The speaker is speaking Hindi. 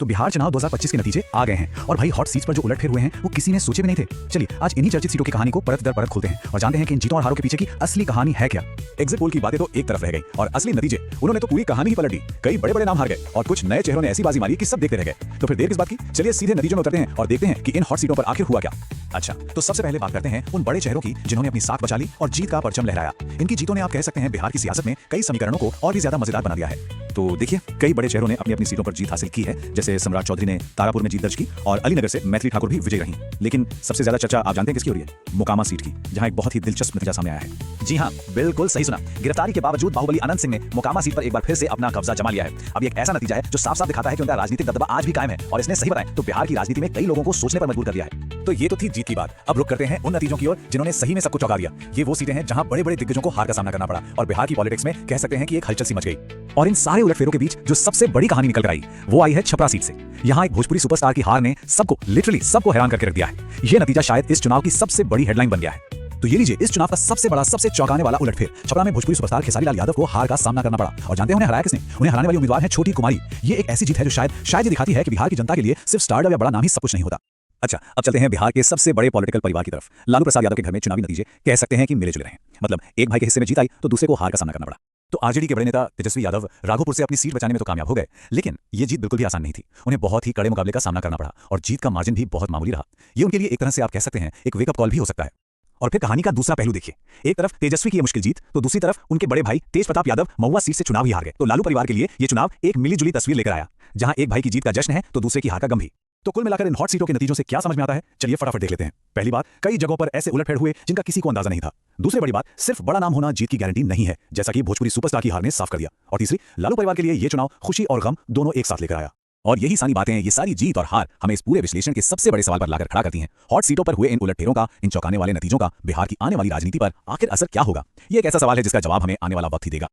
तो बिहार चुनाव 2025 के नतीजे आ गए हैं और भाई हॉट सीट्स पर जो उलटफेर हुए हैं वो किसी ने सोचे भी नहीं थे। चलिए आज इन्हीं चर्चित सीटों की कहानी को परत दर परत खोलते हैं और जानते हैं कि इन जीतों और हारों के पीछे की असली कहानी है क्या। एग्जिट पोल की बातें तो एक तरफ रह गई और असली नतीजे उन्होंने तो पूरी कहानी ही पलट दी। कई बड़े बड़े नाम हार गए और कुछ नए चेहरों ने ऐसी बाजी मारी कि सब देखते रह गए। तो फिर देर किस बात की, चलिए सीधे नतीजों में उतरते हैं और देखते हैं कि इन हॉट सीटों पर आखिर हुआ क्या। अच्छा, तो सबसे पहले बात करते हैं उन बड़े चेहरों की जिन्होंने अपनी साख बचा ली और जीत का परचम लहराया। इनकी जीतों ने आप कह सकते हैं बिहार की सियासत में कई समीकरणों को और भी ज्यादा मजेदार बना दिया है। तो देखिए कई बड़े चेहरों ने अपनी अपनी सीटों पर जीत हासिल की है, जैसे सम्राट चौधरी ने तारापुर में जीत दर्ज की और अलीनगर से मैथिली ठाकुर भी विजय रही। लेकिन सबसे ज्यादा चर्चा आप जानते हैं किसकी हो रही है? मोकामा सीट की, जहां एक बहुत ही दिलचस्प नतीजा सामने आया है। जी हां, बिल्कुल सही सुना। गिरफ्तारी के बावजूद बाहुबली अनंत सिंह ने मोकामा सीट पर एक बार फिर से अपना कब्जा जमा लिया है। अब एक ऐसा नतीजा है जो साफ साफ दिखाता है कि उनका राजनीतिक दबदबा आज भी कायम है और इसने सही बताएं तो बिहार की राजनीति में कई लोगों को सोचने पर मजबूर कर दिया है। तो ये तो थी जीत की बात। अब रुक करते हैं उन नतीजों की ओर जिन्होंने सही में सबको चौंका दिया। ये वो सीटें हैं जहां बड़े बड़े दिग्गजों को हार का सामना करना पड़ा और बिहार की पॉलिटिक्स में कह सकते हैं कि एक हलचल सी मच गई। और इन सारे उलटफेरों के बीच जो सबसे बड़ी कहानी निकल कर आई वो आई है छपरा सीट से। यहाँ एक भोजपुरी सुपरस्टार की हार ने सबको लिटरली सबको हैरान करके रख दिया है। ये नतीजा शायद इस चुनाव की सबसे बड़ी हेडलाइन बन गया है। तो ये लीजिए इस चुनाव का सबसे बड़ा सबसे चौंकाने वाला उलटफेर। छपरा में भोजपुरी सुपरस्टार खेसारी लाल यादव को हार का सामना करना पड़ा और जानते हैं उन्हें हराया किसने? उन्हें हराने वाली उम्मीदवार है छोटी कुमारी। ये एक ऐसी जीत है जो शायद ये दिखाती है कि बिहार की जनता के लिए सिर्फ स्टारडम या बड़ा नाम ही सब कुछ नहीं होता। अच्छा, अब चलते हैं बिहार के सबसे बड़े पॉलिटिकल परिवार की तरफ। लालू प्रसाद यादव के घर में चुनावी नतीजे कह सकते हैं कि मिले जुले रहे। मतलब एक भाई के हिस्से में जीत आई तो दूसरे को हार का सामना करना पड़ा। तो आरजेडी के बड़े नेता तेजस्वी यादव राघोपुर से अपनी सीट बचाने में तो कामयाब हो गए, लेकिन ये जीत बिल्कुल भी आसान नहीं थी। उन्हें बहुत ही कड़े मुकाबले का सामना करना पड़ा और जीत का मार्जिन भी बहुत मामूली रहा। ये उनके लिए एक तरह से आप कह सकते हैं एक वेकअप कॉल भी हो सकता है। और फिर कहानी का दूसरा पहलू देखिए। एक तरफ तेजस्वी की ये मुश्किल जीत तो दूसरी तरफ उनके बड़े भाई तेज प्रताप यादव महुआ सीट से चुनाव ही हार गए। तो लालू परिवार के लिए ये चुनाव एक मिलीजुली तस्वीर लेकर आया, जहां एक भाई की जीत का जश्न है तो दूसरे की हार का गम भी। तो कुल मिलाकर इन हॉट सीटों के नतीजों से क्या समझ में आता है, चलिए फटाफट देख लेते हैं। पहली बात, कई जगहों पर ऐसे उलटफेर हुए जिनका किसी को अंदाजा नहीं था। दूसरी बड़ी बात, सिर्फ बड़ा नाम होना जीत की गारंटी नहीं है, जैसा कि भोजपुरी सुपरस्टार की हार ने साफ कर दिया। और तीसरी, लालू परिवार के लिए ये चुनाव खुशी और गम दोनों एक साथ लेकर आया। और यही सारी बातें, ये सारी जीत और हार हमें इस पूरे विश्लेषण के सबसे बड़े सवाल पर लाकर खड़ा करती हैं। हॉट सीटों पर हुए इन उलटफेरों का, इन चौंकाने वाले नतीजों का बिहार की आने वाली राजनीति पर आखिर असर क्या होगा? ये एक ऐसा सवाल है जिसका जवाब हमें आने वाला वक्त ही देगा।